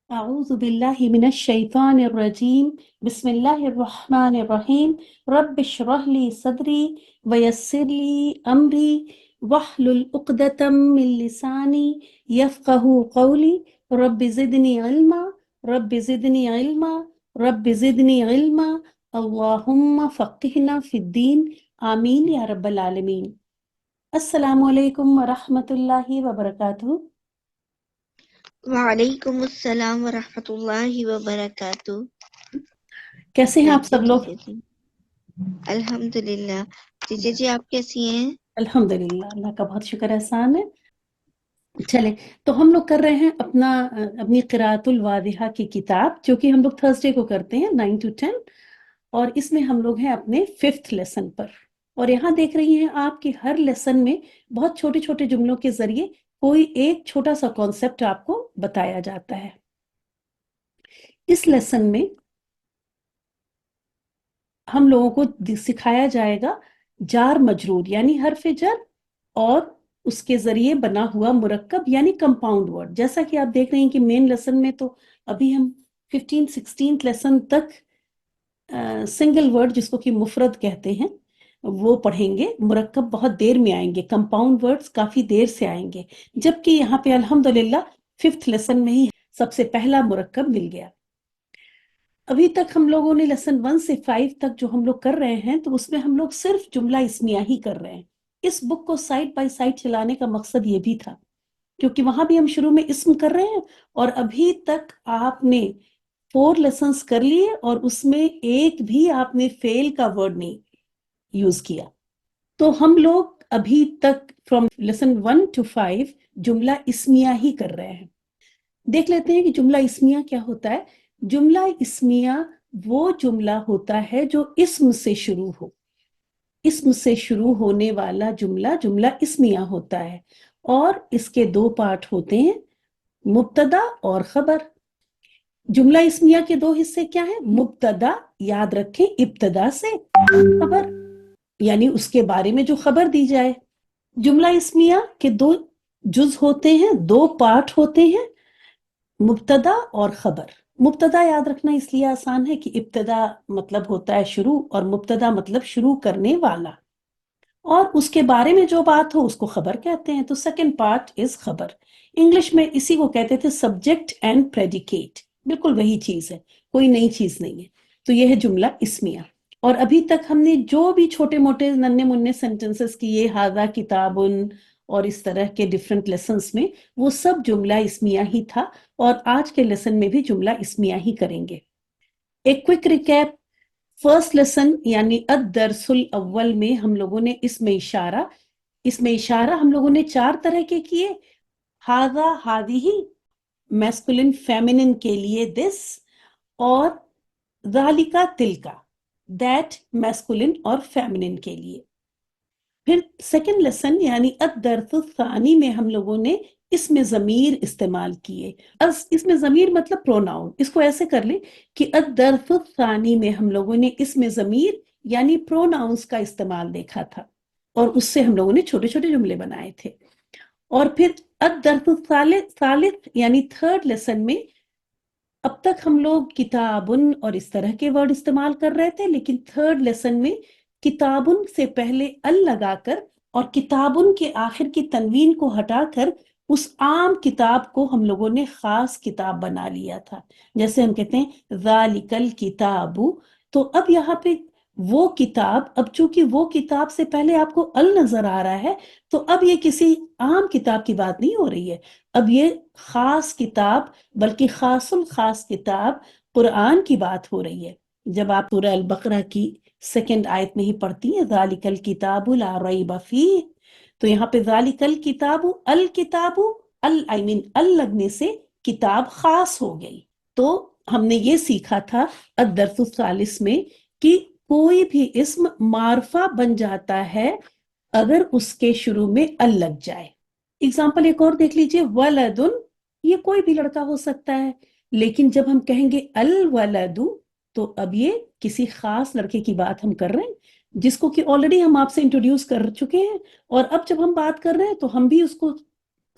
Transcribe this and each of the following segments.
أعوذ بالله من الشيطان الرجيم بسم الله الرحمن الرحيم رب اشرح لي صدري ويسر لي أمري واحلل عقدة من لساني يفقه قولي رب زدني علما رب زدني علما رب زدني علما اللهم فقهنا في الدين آمين يا رب العالمين. السلام علیکم ورحمۃ اللہ وبرکاتہ. وعلیکم السلام ورحمۃ اللہ وبرکاتہ. کیسے ہیں آپ سب لوگ؟ الحمدللہ. ٹیچر جی آپ کیسی ہیں؟ الحمدللہ، اللہ کا بہت شکر احسان ہے. چلیں تو ہم لوگ کر رہے ہیں اپنی قراءۃ الواضحہ کی کتاب، جو کہ ہم لوگ تھرسڈے کو کرتے ہیں 9 to 10، اور اس میں ہم لوگ ہیں اپنے 5th لیسن پر. اور یہاں دیکھ رہی ہیں آپ کہ ہر لیسن میں بہت چھوٹے چھوٹے جملوں کے ذریعے کوئی ایک چھوٹا سا کانسیپٹ آپ کو بتایا جاتا ہے. اس لیسن میں ہم لوگوں کو سکھایا جائے گا جار مجرور یعنی حرف جر اور اس کے ذریعے بنا ہوا مرکب یعنی کمپاؤنڈ ورڈ. جیسا کہ آپ دیکھ رہے ہیں کہ مین لیسن میں تو ابھی ہم 16th لیسن تک سنگل ورڈ جس کو کہ مفرد کہتے ہیں وہ پڑھیں گے. مرکب بہت دیر میں آئیں گے، کمپاؤنڈ ورڈز کافی دیر سے آئیں گے، جبکہ یہاں پہ الحمدللہ 5th لیسن میں ہی سب سے پہلا مرکب مل گیا. ابھی تک ہم لوگوں نے لیسن 1 سے 5 تک جو ہم لوگ کر رہے ہیں تو اس میں ہم لوگ صرف جملہ اسمیہ ہی کر رہے ہیں. اس بک کو سائڈ بائی سائڈ چلانے کا مقصد یہ بھی تھا کیونکہ وہاں بھی ہم شروع میں اسم کر رہے ہیں اور ابھی تک آپ نے 4 لیسنز کر لیے اور اس میں ایک بھی آپ نے فیل کا ورڈ نہیں یوز کیا. تو ہم لوگ ابھی تک فرام لیسن 1 to 5 جملہ اسمیہ ہی کر رہے ہیں. دیکھ لیتے ہیں کہ جملہ اسمیہ کیا ہوتا ہے. جملہ اسمیہ وہ جملہ ہوتا ہے جو اسم سے شروع ہو. اسم سے شروع ہونے والا جملہ جملہ اسمیہ ہوتا ہے اور اس کے 2 پارٹ ہوتے ہیں، مبتدا اور خبر. جملہ اسمیہ کے 2 حصے کیا ہیں؟ مبتدا، یاد رکھیں ابتدا سے، خبر یعنی اس کے بارے میں جو خبر دی جائے. جملہ اسمیہ کے 2 جز ہوتے ہیں، 2 پارٹ ہوتے ہیں، مبتدا اور خبر. مبتدا یاد رکھنا اس لیے آسان ہے کہ ابتدا مطلب ہوتا ہے شروع اور مبتدا مطلب شروع کرنے والا، اور اس کے بارے میں جو بات ہو اس کو خبر کہتے ہیں. تو سیکنڈ پارٹ از خبر. انگلش میں اسی کو کہتے تھے سبجیکٹ اینڈ پریڈیکیٹ. بالکل وہی چیز ہے، کوئی نئی چیز نہیں ہے. تو یہ ہے جملہ اسمیہ. اور ابھی تک ہم نے جو بھی چھوٹے موٹے ننھے منھے سینٹنسز کیے، ھذا کتابن اور اس طرح کے ڈیفرنٹ لیسنز میں، وہ سب جملہ اسمیہ ہی تھا اور آج کے لیسن میں بھی جملہ اسمیہ ہی کریں گے. ایک کوئک ریکیپ. فرسٹ لیسن یعنی الدرس الاول میں ہم لوگوں نے اس میں اشارہ ہم لوگوں نے 4 طرح کے کیے. ھذا، ھذہ میسکولن فیمنن کے لیے دس، اور ذالک تلک دیٹ میسکولن اور فیمنن کے لیے. پھر سیکنڈ لیسن یعنی الدرس الثانی میں ہم لوگوں نے اس میں ضمیر استعمال کیے. اس میں ضمیر مطلب پروناؤن. اس کو ایسے کر لیں کہ الدرس الثانی میں ہم لوگوں نے اس میں ضمیر یعنی پروناؤنس کا استعمال دیکھا تھا اور اس سے ہم لوگوں نے چھوٹے چھوٹے جملے بنائے تھے. اور پھر الدرس الثالث یعنی تھرڈ لیسن میں اب تک ہم لوگ کتابن اور اس طرح کے ورڈ استعمال کر رہے تھے، لیکن تھرڈ لیسن میں کتابن سے پہلے ال لگا کر اور کتابن کے آخر کی تنوین کو ہٹا کر اس عام کتاب کو ہم لوگوں نے خاص کتاب بنا لیا تھا. جیسے ہم کہتے ہیں ذالک الکتاب، تو اب یہاں پہ وہ کتاب، اب چونکہ وہ کتاب سے پہلے آپ کو ال نظر آ رہا ہے تو اب یہ کسی عام کتاب کی بات نہیں ہو رہی ہے، اب یہ خاص کتاب بلکہ خاص الخاص کتاب قرآن کی بات ہو رہی ہے. جب آپ سورہ البقرہ کی 2nd آیت میں ہی پڑھتی ہیں ذالک الکتاب لا ریب فیہ، تو یہاں پہ ذالک الکتاب، الکتاب ال لگنے سے کتاب خاص ہو گئی. تو ہم نے یہ سیکھا تھا الدرس الثالث میں کہ کوئی بھی اسم معرفہ بن جاتا ہے اگر اس کے شروع میں ال لگ جائے. اگزامپل ایک اور دیکھ لیجئے، ولدن، یہ کوئی بھی لڑکا ہو سکتا ہے، لیکن جب ہم کہیں گے الولد تو اب یہ کسی خاص لڑکے کی بات ہم کر رہے ہیں جس کو کہ آلریڈی ہم آپ سے انٹروڈیوس کر چکے ہیں، اور اب جب ہم بات کر رہے ہیں تو ہم بھی اس کو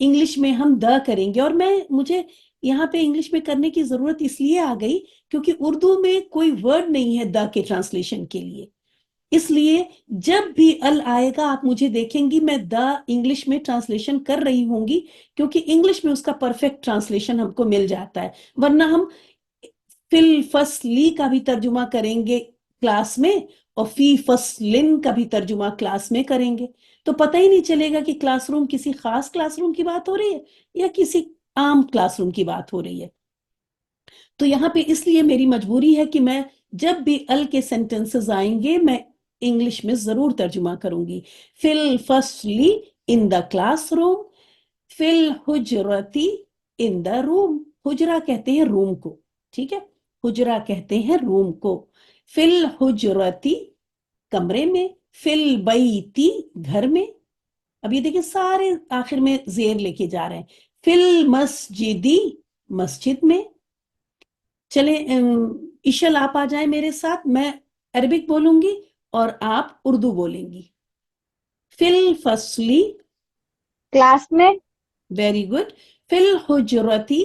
انگلش میں ہم دا کریں گے. اور مجھے یہاں پہ انگلش میں کرنے کی ضرورت اس لیے آ گئی کیونکہ اردو میں کوئی ورڈ نہیں ہے دا کے ٹرانسلیشن کے لیے. اس لیے جب بھی ال آئے گا آپ مجھے دیکھیں گی میں دا انگلش میں ٹرانسلیشن کر رہی ہوں گی کیونکہ انگلش میں اس کا پرفیکٹ ٹرانسلیشن ہم کو مل جاتا ہے. ورنہ ہم فل فصلی کا بھی ترجمہ کریں گے کلاس میں اور فی فصلن کا بھی ترجمہ کلاس میں کریں گے تو پتہ ہی نہیں چلے گا کہ کلاس روم کسی خاص کلاس روم کی بات ہو رہی ہے یا کسی عام کلاس روم کی بات ہو رہی ہے. تو یہاں پہ اس لیے میری مجبوری ہے کہ میں جب بھی ال کے سینٹنسز آئیں گے میں انگلش میں ضرور ترجمہ کروں گی. فی الفصلی ان دا کلاس روم، فی الحجرتی ان دا روم. حجرہ کہتے ہیں روم کو، ٹھیک ہے، حجرہ کہتے ہیں روم کو. فی الحجرتی کمرے میں، فی البیتی گھر میں. اب یہ دیکھیں سارے آخر میں زیر لے کے جا رہے ہیں. فی المسجدی مسجد میں. چلیں اشل آپ آ جائیں میرے ساتھ، میں عربک بولوں گی اور آپ اردو بولیں گی. فی الفصلی کلاس میں. Very good. فی الحجرتی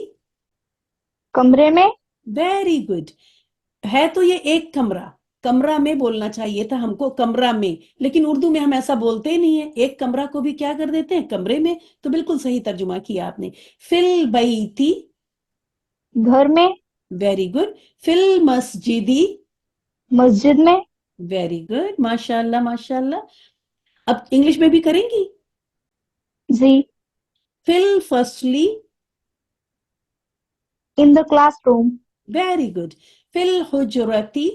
کمرے میں. Very good. ہے تو یہ ایک کمرہ، کمرہ میں بولنا چاہیے تھا ہم کو، کمرہ میں، لیکن اردو میں ہم ایسا بولتے ہی نہیں ہے، ایک کمرہ کو بھی کیا کر دیتے ہیں کمرے میں. تو بالکل صحیح ترجمہ کیا آپ نے. فی البیتی گھر میں. Very good. فی المسجدی مسجد میں. ویری گڈ، ماشاء اللہ ماشاء اللہ. اب انگلش میں بھی کریں گی. جی. فی الفصلی in the class very good. فی الحجرتی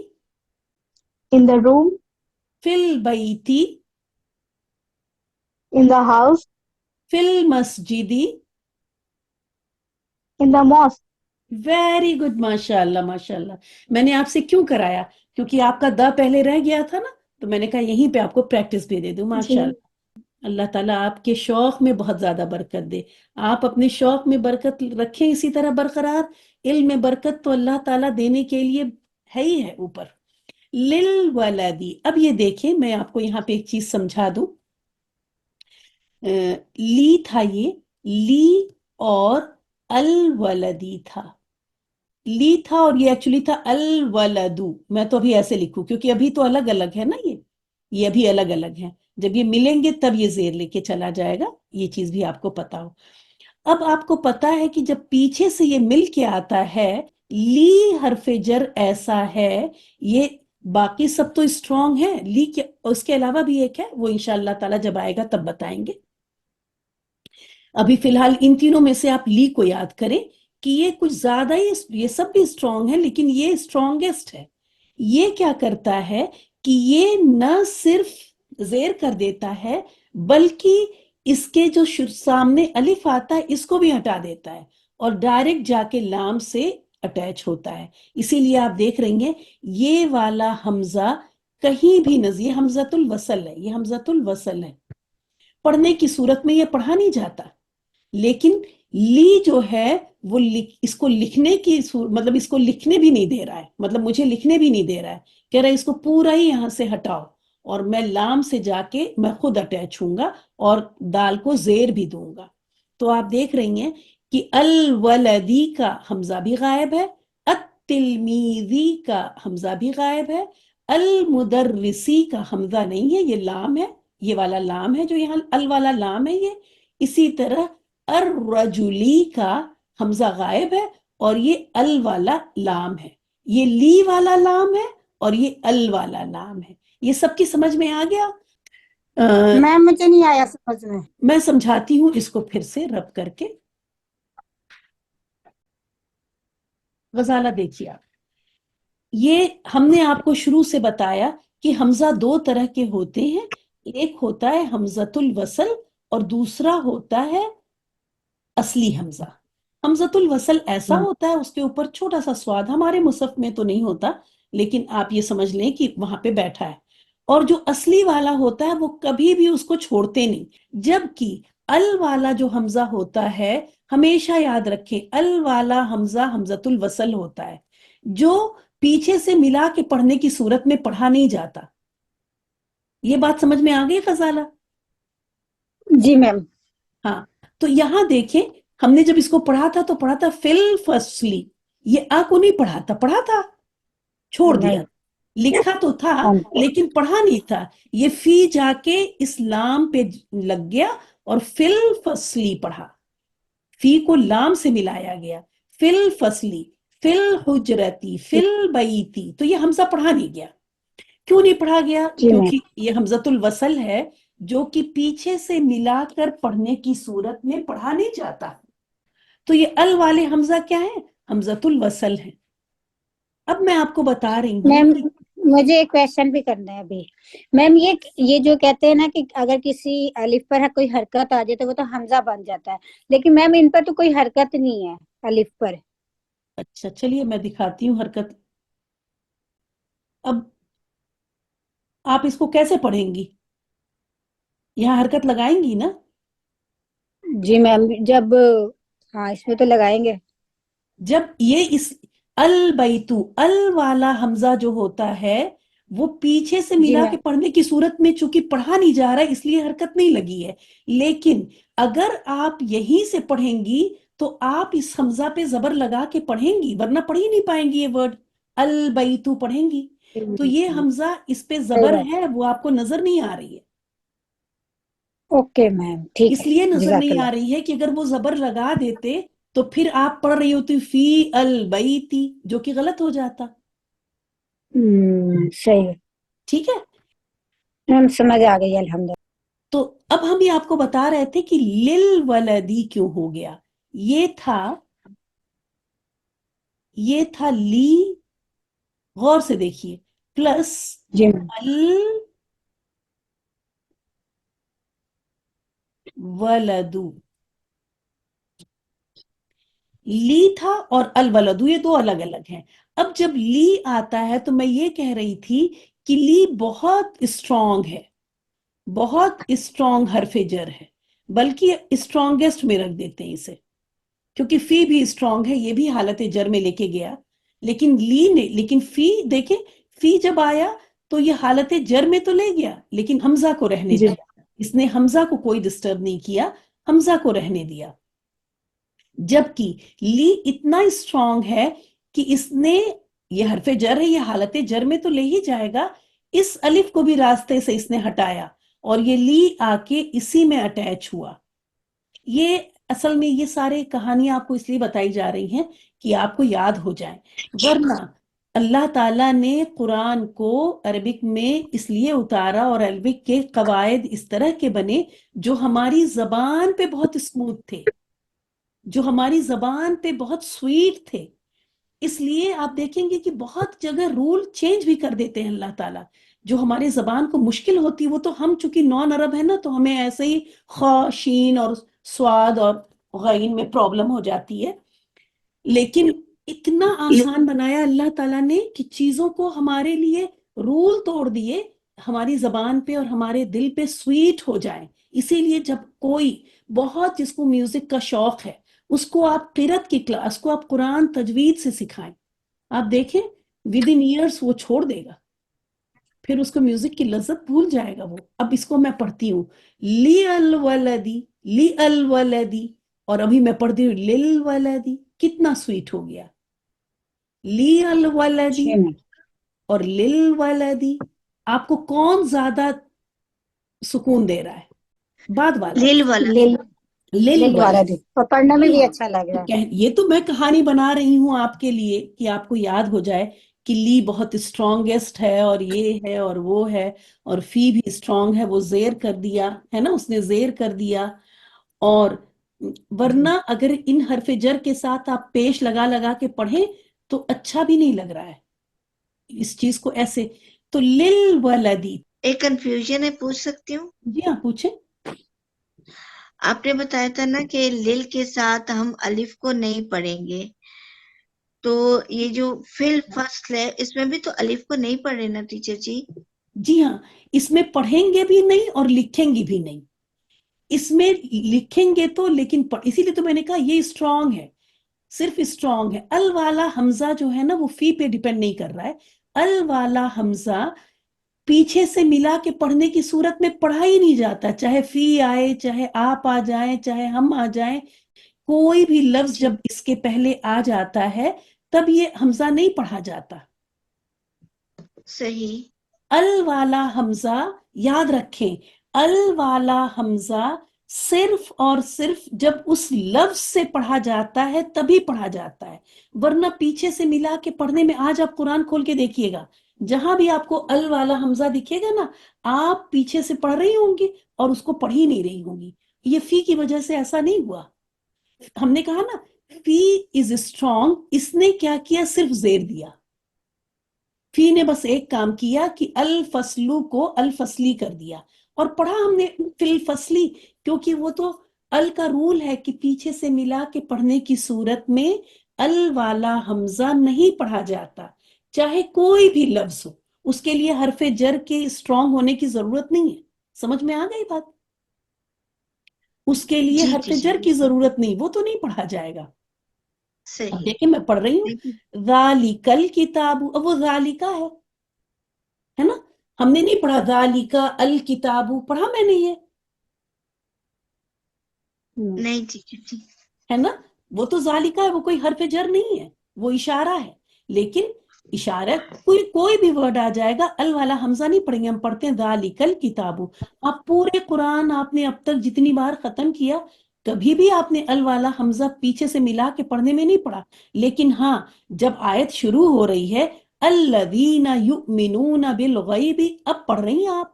ان دا روم. فی البیتی ان دا ہاؤس. فی المسجدی ان دا ماسک. ویری گڈ، ماشاء اللہ ماشاء اللہ. میں نے آپ سے کیوں کرایا کیونکہ آپ کا دا پہلے رہ گیا تھا نا، تو میں نے کہا یہیں پہ آپ کو پریکٹس بھی دے دوں. جی. ماشاء اللہ. اللہ تعالیٰ آپ کے شوق میں بہت زیادہ برکت دے. آپ اپنے شوق میں برکت رکھیں اسی طرح برقرار. علم میں برکت تو اللہ تعالیٰ دینے کے لیے ہے ہی ہے اوپر. للولدی. اب یہ دیکھیں میں آپ کو یہاں پہ ایک چیز سمجھا دوں. لی تھا، یہ لی اور الولدی تھا. لی تھا اور یہ ایکچولی تھا الولدو. میں تو ابھی ایسے لکھوں کیونکہ ابھی تو الگ الگ ہے نا، یہ ابھی الگ الگ ہے. جب یہ ملیں گے تب یہ زیر لے کے چلا جائے گا. یہ چیز بھی آپ کو پتا ہو. اب آپ کو پتا ہے کہ جب پیچھے سے یہ مل کے آتا ہے لی حرف جر ایسا ہے، یہ باقی سب تو اسٹرانگ ہے، لی کے اس کے علاوہ بھی ایک ہے، وہ انشاءاللہ تعالی جب آئے گا تب بتائیں گے. ابھی فی الحال ان تینوں میں سے آپ لی کو یاد کریں کہ یہ کچھ زیادہ ہی، یہ سب بھی اسٹرانگ ہے لیکن یہ اسٹرانگسٹ ہے. یہ کیا کرتا ہے کہ یہ نہ صرف زیر کر دیتا ہے بلکہ اس کے جو سامنے الف آتا ہے اس کو بھی ہٹا دیتا ہے اور ڈائریکٹ جا کے لام سے اٹیچ ہوتا ہے. اسی لیے آپ دیکھ رہی ہیں یہ والا حمزہ کہیں بھی نظیر، یہ حمزۃ الوصل ہے، یہ حمزۃ الوصل ہے. پڑھنے کی صورت میں یہ پڑھا نہیں جاتا، لیکن لی جو ہے وہ اس کو لکھنے کی مطلب اس کو لکھنے بھی نہیں دے رہا ہے، مطلب مجھے لکھنے بھی نہیں دے رہا ہے. کہہ رہا ہے اس کو پورا ہی یہاں سے ہٹاؤ اور میں لام سے جا کے میں خود اٹیچ ہوں گا اور دال کو زیر بھی دوں گا. تو آپ دیکھ رہی ہیں کہ الولدی کا حمزہ بھی غائب ہے، التلمیذی کا حمزہ بھی غائب ہے، المدرسی کا حمزہ نہیں ہے، یہ لام ہے، یہ والا لام ہے جو یہاں ال والا لام ہے یہ. اسی طرح الرجلی کا حمزہ غائب ہے اور یہ ال والا لام ہے. یہ لی والا لام ہے اور یہ ال والا لام ہے. یہ سب کی سمجھ میں آ گیا؟ میم مجھے نہیں آیا سمجھ میں. میں سمجھاتی ہوں اس کو پھر سے رب کر کے. غزالہ دیکھیے آپ، یہ ہم نے آپ کو شروع سے بتایا کہ حمزہ دو طرح کے ہوتے ہیں. ایک ہوتا ہے حمزۃ الوصل اور دوسرا ہوتا ہے اصلی حمزہ. حمزۃ الوصل ایسا ہوتا ہے اس کے اوپر چھوٹا سا سواد، ہمارے مصحف میں تو نہیں ہوتا لیکن آپ یہ سمجھ لیں کہ وہاں پہ بیٹھا ہے. اور جو اصلی والا ہوتا ہے وہ کبھی بھی اس کو چھوڑتے نہیں. جبکہ ال والا جو حمزہ ہوتا ہے ہمیشہ یاد رکھیں ال والا حمزہ حمزۃ الوصل ہوتا ہے جو پیچھے سے ملا کے پڑھنے کی صورت میں پڑھا نہیں جاتا. یہ بات سمجھ میں آ گئی غزالہ؟ جی میم. ہاں، تو یہاں دیکھیں ہم نے جب اس کو پڑھا تھا تو پڑھا تھا فل فصلی، یہ آ کو نہیں پڑھا تھا چھوڑ دیا، نہیں لکھا تو تھا ہاں لیکن پڑھا نہیں تھا، یہ فی جا کے اسلام پہ لگ گیا اور فل فصلی پڑھا، فی کو لام سے ملایا گیا، فل فصلی فل حجرتی فل بیتی، تو یہ حمزہ پڑھا نہیں گیا۔ کیوں نہیں پڑھا گیا؟ جی میم کیونکہ یہ حمزۃ الوصل ہے جو کہ پیچھے سے ملا کر پڑھنے کی صورت میں پڑھا نہیں جاتا، تو یہ ال والے حمزہ کیا ہے؟ حمزۃ الوصل ہے۔ اب میں آپ کو بتا رہی ہوں میم، کہ مجھے ایک کویشچن بھی کرنا ہے ابھی میم، یہ جو کہتے ہیں نا کہ اگر کسی الف پر کوئی حرکت آ جائے تو وہ تو حمزہ بن جاتا ہے، لیکن میم ان پر تو کوئی حرکت نہیں ہے الف پر۔ اچھا چلیے میں دکھاتی ہوں حرکت۔ اب آپ اس کو کیسے پڑھیں گی؟ یہاں حرکت لگائیں گی نا؟ جی میم، جب ہاں اس میں تو لگائیں گے۔ جب یہ اس البیتو ال والا حمزہ جو ہوتا ہے وہ پیچھے سے جی ملا میم، کے پڑھنے کی صورت میں چونکہ پڑھا نہیں جا رہا ہے اس لیے حرکت نہیں لگی ہے، لیکن اگر آپ یہیں سے پڑھیں گی تو آپ اس حمزہ پہ زبر لگا کے پڑھیں گی، ورنہ پڑھ ہی نہیں پائیں گی یہ ورڈ، البیتو پڑھیں گی، تو یہ حمزہ اس پہ صحیح زبر بات، ہے وہ آپ کو نظر نہیں آ رہی ہے، اوکے میم، ٹھیک اس ہے، لیے نظر جزاک نہیں اللہ۔ آ رہی ہے کہ اگر وہ زبر لگا دیتے تو پھر آپ پڑھ رہی ہوتی فی البیتی، جو کہ غلط ہو جاتا۔ صحیح ہے ٹھیک ہے، میم، سمجھ آ گئی الحمد تو اب ہم یہ آپ کو بتا رہے تھے کہ لل ولدی کیوں ہو گیا، یہ تھا لی، غور سے دیکھیے، پلس جی میم، الولدو، لی تھا اور الولدو یہ دو الگ الگ ہیں۔ اب جب لی آتا ہے تو میں یہ کہہ رہی تھی کہ لی بہت اسٹرانگ ہے، بہت اسٹرانگ حرف جر ہے، بلکہ اسٹرانگسٹ میں رکھ دیتے ہیں اسے، کیونکہ فی بھی اسٹرانگ ہے، یہ بھی حالت جر میں لے کے گیا، لیکن فی دیکھیں، فی جب آیا تو یہ حالت جر میں تو لے گیا لیکن حمزہ کو رہنے جی دیا، اس نے حمزہ کو کوئی ڈسٹرب نہیں کیا، حمزہ کو رہنے دیا، جبکہ لی اتنا اسٹرانگ ہے کہ اس نے، یہ حرف جر ہے، یہ حالت جر میں تو لے ہی جائے گا، اس الف کو بھی راستے سے اس نے ہٹایا اور یہ لی آ کے اسی میں اٹیچ ہوا۔ یہ اصل میں یہ سارے کہانیاں آپ کو اس لیے بتائی جا رہی ہیں کہ آپ کو یاد ہو جائیں، ورنہ اللہ تعالیٰ نے قرآن کو عربک میں اس لیے اتارا اور عربک کے قواعد اس طرح کے بنے جو ہماری زبان پہ بہت اسموتھ تھے، جو ہماری زبان پہ بہت سویٹ تھے، اس لیے آپ دیکھیں گے کہ بہت جگہ رول چینج بھی کر دیتے ہیں اللہ تعالیٰ، جو ہمارے زبان کو مشکل ہوتی وہ تو ہم چونکہ نان عرب ہیں نا تو ہمیں ایسے ہی خا شین اور سواد اور غین میں پرابلم ہو جاتی ہے، لیکن اتنا آسان بنایا اللہ تعالیٰ نے کہ چیزوں کو ہمارے لیے رول توڑ دیے ہماری زبان پہ اور ہمارے دل پہ سویٹ ہو جائیں، اسی لیے جب کوئی بہت جس کو میوزک کا شوق ہے اس کو آپ قرات کی کلاس کو آپ قرآن تجوید سے سکھائیں، آپ دیکھیں ود ان ایئرس وہ چھوڑ دے گا، پھر اس کو میوزک کی لذت بھول جائے گا وہ۔ اب اس کو میں پڑھتی ہوں، لی الولدی، لی الولدی، اور ابھی میں پڑھتی ہوں للولدی، کتنا سویٹ ہو گیا، لی الولدی جی میم، اور للولدی، آپ کو کون زیادہ سکون دے رہا ہے؟ بعد والا، لیل والا لیل والا للولد، دی، اور پڑھنے میں بھی اچھا لگ رہا ہے۔ یہ تو میں کہانی بنا رہی ہوں آپ کے لیے کہ آپ کو یاد ہو جائے کہ لی بہت اسٹرانگسٹ ہے اور یہ ہے اور وہ ہے، اور فی بھی اسٹرانگ ہے، وہ زیر کر دیا ہے نا، اس نے زیر کر دیا، اور ورنہ اگر ان حرف جر کے ساتھ آپ پیش لگا لگا کے پڑھیں تو اچھا بھی نہیں لگ رہا ہے اس چیز کو ایسے، تو للولدی۔ ایک کنفیوژن ہے، پوچھ سکتی ہوں؟ جی ہاں پوچھیں۔ آپ نے بتایا تھا نا کہ لیل کے ساتھ ہم الف کو نہیں پڑھیں گے، تو یہ جو فل فصل ہے اس میں بھی تو الف کو نہیں پڑھ رہے نا ٹیچر جی؟ جی ہاں، اس میں پڑھیں گے بھی نہیں اور لکھیں گے بھی نہیں، اس میں لکھیں گے تو لیکن اسی لیے تو میں نے کہا یہ اسٹرانگ ہے، صرف اسٹرانگ ہے، ال والا حمزہ جو ہے نا وہ فی پہ ڈیپینڈ نہیں کر رہا ہے، ال والا حمزہ پیچھے سے ملا کے پڑھنے کی صورت میں پڑھا ہی نہیں جاتا، چاہے فی آئے، چاہے آپ آ جائیں، چاہے ہم آ جائیں، کوئی بھی لفظ جی جب اس کے پہلے آ جاتا ہے تب یہ حمزہ نہیں پڑھا جاتا۔ صحیح۔ ال والا حمزہ یاد رکھیں، ال والا حمزہ صرف اور صرف جب اس لفظ سے پڑھا جاتا ہے تبھی پڑھا جاتا ہے، ورنہ پیچھے سے ملا کے پڑھنے میں، آج آپ قرآن کھول کے دیکھیے گا، جہاں بھی آپ کو ال والا حمزہ دکھے گا نا، آپ پیچھے سے پڑھ رہی ہوں گی اور اس کو پڑھ ہی نہیں رہی ہوں گی۔ یہ فی کی وجہ سے ایسا نہیں ہوا۔ ہم نے کہا نا فی از اسٹرانگ، اس نے کیا کیا؟ صرف زیر دیا۔ فی نے بس ایک کام کیا کہ الفصلو کو الفصلی کر دیا، اور پڑھا ہم نے فی الفصلی، کیونکہ وہ تو ال کا رول ہے کہ پیچھے سے ملا کے پڑھنے کی صورت میں ال والا حمزہ نہیں پڑھا جاتا، چاہے کوئی بھی لفظ ہو، اس کے لیے حرف جر کے اسٹرانگ ہونے کی ضرورت نہیں ہے۔ سمجھ میں آ گئی بات؟ اس کے لیے جی حرف ٹیچر جر کی ضرورت نہیں، وہ تو نہیں پڑھا جائے گا۔ اب صحیح۔ دیکھیں میں پڑھ رہی ہوں، لیکن ذالک الکتاب، اب وہ ذالکہ ہے نا، ہم نے نہیں پڑھا ذالک الکتاب، پڑھا میں نے یہ نہیں ٹیچر جی۔ ہے نا، وہ تو ذالکہ ہے، وہ کوئی حرف جر نہیں ہے، وہ اشارہ ہے، لیکن اشارہ کوئی بھی ورڈ آ جائے گا، ال والا حمزہ نہیں پڑھیں گے، ہم پڑھتے ہیں ذالک الکتاب۔ آپ پورے قرآن آپ نے اب تک جتنی بار ختم کیا، کبھی بھی آپ نے ال والا حمزہ پیچھے سے ملا کے پڑھنے میں نہیں پڑھا، لیکن ہاں جب آیت شروع ہو رہی ہے الذین یؤمنون بالغیب، اب پڑھ رہی ہیں آپ،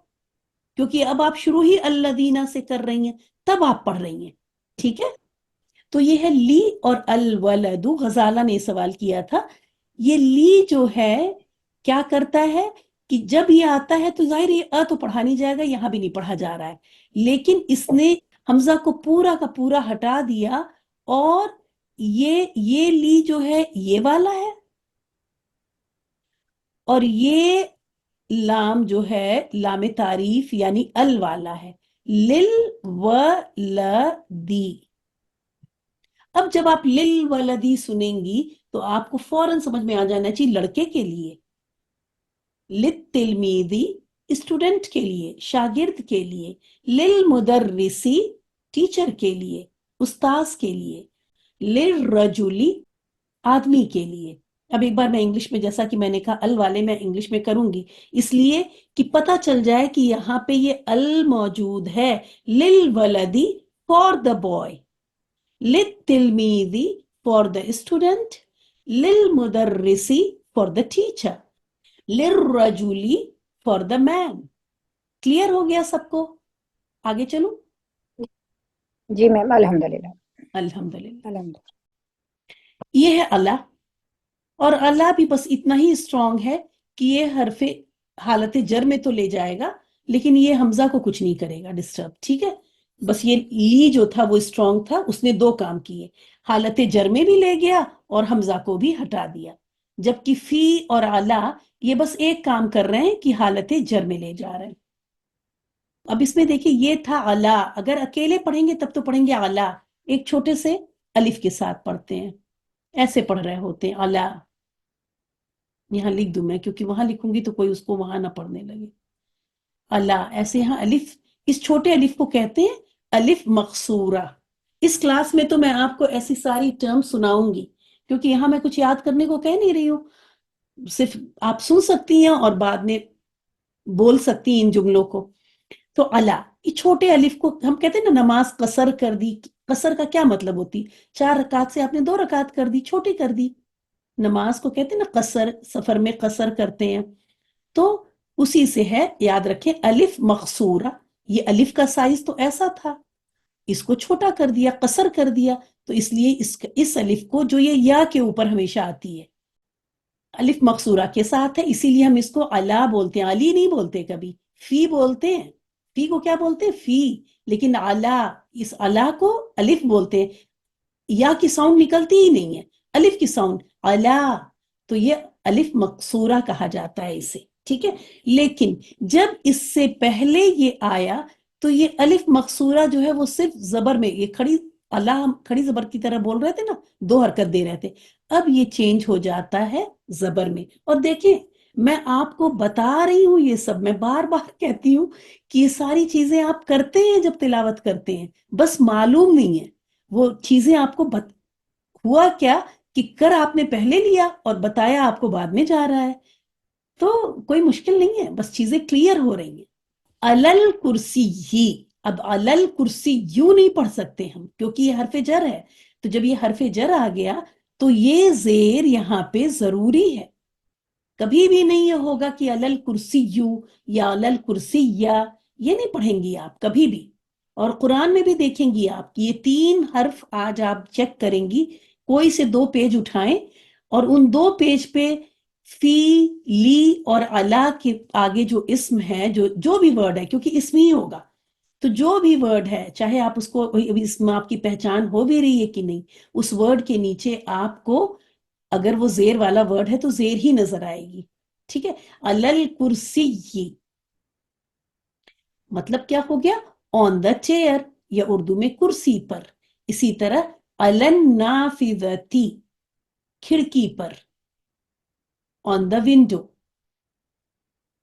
کیونکہ اب آپ شروع ہی الذین سے کر رہی ہیں، تب آپ پڑھ رہی ہیں، ٹھیک ہے؟ تو یہ ہے لی اور الولد، غزالہ نے سوال کیا تھا، یہ لی جو ہے کیا کرتا ہے کہ جب یہ آتا ہے تو ظاہر یہ تو پڑھا نہیں جائے گا، یہاں بھی نہیں پڑھا جا رہا ہے، لیکن اس نے حمزہ کو پورا کا پورا ہٹا دیا، اور یہ لی جو ہے یہ والا ہے، اور یہ لام جو ہے لام تعریف یعنی ال والا ہے، لل و لدی۔ اب جب آپ لل ولدی سنیں گی تو آپ کو فوراً سمجھ میں آ جانا چاہیے لڑکے کے لیے، للتلمیذی اسٹوڈنٹ کے لیے، شاگرد کے لیے، للمدرسی ٹیچر کے لیے، استاذ کے لیے، للرجلی آدمی کے لیے۔ اب ایک بار میں انگلش میں، جیسا کہ میں نے کہا ال والے میں انگلش میں کروں گی، اس لیے کہ پتہ چل جائے کہ یہاں پہ یہ ال موجود ہے، للولدی فار دا بوائے، للتلمیذی فار دا اسٹوڈنٹ، للمدرسی فار دا ٹیچر، للرجلی فار دا مین۔ کلیئر ہو گیا سب کو؟ آگے چلوں؟ جی میم، الحمدللہ الحمدللہ۔ الحمدللہ۔ یہ ہے اللہ، اور اللہ بھی بس اتنا ہی اسٹرانگ ہے کہ یہ حرف حالت جر میں تو لے جائے گا، لیکن یہ حمزہ کو کچھ نہیں کرے گا ڈسٹرب، ٹھیک ہے؟ بس یہ لی جو تھا وہ اسٹرانگ تھا، اس نے دو کام کیے، حالت جر میں بھی لے گیا اور حمزہ کو بھی ہٹا دیا، جبکہ فی اور علا یہ بس ایک کام کر رہے ہیں کہ حالت جر میں لے جا رہے ہیں۔ اب اس میں دیکھیں یہ تھا علا، اگر اکیلے پڑھیں گے تب تو پڑھیں گے علا، ایک چھوٹے سے الف کے ساتھ پڑھتے ہیں، ایسے پڑھ رہے ہوتے ہیں علا، یہاں لکھ دوں میں کیونکہ وہاں لکھوں گی تو کوئی اس کو وہاں نہ پڑھنے لگے، اللہ، ایسے یہاں الف، اس چھوٹے الف کو کہتے ہیں الف مقصورہ۔ اس کلاس میں تو میں آپ کو ایسی ساری ٹرم سناؤں گی، کیونکہ یہاں میں کچھ یاد کرنے کو کہہ نہیں رہی ہوں، صرف آپ سن سکتی ہیں اور بعد میں بول سکتی ہیں ان جملوں کو۔ تو اللہ، یہ چھوٹے الف کو ہم کہتے ہیں نا نماز قصر کر دی، قصر کا کیا مطلب ہوتی؟ 4 رکعت سے آپ نے 2 رکعت کر دی، چھوٹی کر دی، نماز کو کہتے ہیں نا قصر، سفر میں قصر کرتے ہیں، تو اسی سے ہے، یاد رکھیں الف مقصورہ، یہ الف کا سائز تو ایسا تھا، اس کو چھوٹا کر دیا، قصر کر دیا، تو اس لیے اس الف کو جو یہ یا کے اوپر ہمیشہ آتی ہے، الف مقصورہ کے ساتھ ہے، اسی لیے ہم اس کو علا بولتے ہیں، علی نہیں بولتے، کبھی فی بولتے ہیں، فی کو کیا بولتے ہیں؟ فی، لیکن علا، اس علا کو الف بولتے ہیں، یا کی ساؤنڈ نکلتی ہی نہیں ہے، الف کی ساؤنڈ علا، تو یہ الف مقصورہ کہا جاتا ہے اسے، ٹھیک ہے؟ لیکن جب اس سے پہلے یہ آیا تو یہ الف مقصورہ جو ہے وہ صرف زبر میں، یہ کھڑی اللہ ہم کھڑی زبر کی طرح بول رہے تھے نا، 2 حرکت دے رہے تھے، اب یہ چینج ہو جاتا ہے زبر میں، اور دیکھیں میں آپ کو بتا رہی ہوں یہ سب، میں بار بار کہتی ہوں کہ یہ ساری چیزیں آپ کرتے ہیں جب تلاوت کرتے ہیں، بس معلوم نہیں ہے وہ چیزیں آپ کو ہوا کیا کہ کر آپ نے پہلے لیا اور بتایا آپ کو بعد میں جا رہا ہے، تو کوئی مشکل نہیں ہے، بس چیزیں کلیئر ہو رہی ہیں۔ علل کرسی ہی، اب علل کرسی یوں نہیں پڑھ سکتے ہم کیونکہ یہ حرف جر ہے، تو جب یہ حرف جر آ گیا تو یہ زیر یہاں پہ ضروری ہے، کبھی بھی نہیں یہ ہوگا کہ علل کرسی یو یا علل کرسی یا، یہ نہیں پڑھیں گی آپ کبھی بھی۔ اور قرآن میں بھی دیکھیں گی آپ کہ یہ 3 حرف آج آپ چیک کریں گی، کوئی سے 2 پیج اٹھائیں اور ان 2 پیج پہ فی، لی اور علا کے آگے جو اسم ہے، جو بھی ورڈ ہے، کیونکہ اسم ہی ہوگا، تو جو بھی ورڈ ہے چاہے آپ اس کو، اس میں آپ کی پہچان ہو بھی رہی ہے کہ نہیں، اس ورڈ کے نیچے آپ کو اگر وہ زیر والا ورڈ ہے تو زیر ہی نظر آئے گی، ٹھیک ہے۔ علل کرسی، مطلب کیا ہو گیا؟ آن دا چیئر، یا اردو میں کرسی پر۔ اسی طرح علن نافذتی، کھڑکی پر، آن دا ونڈو۔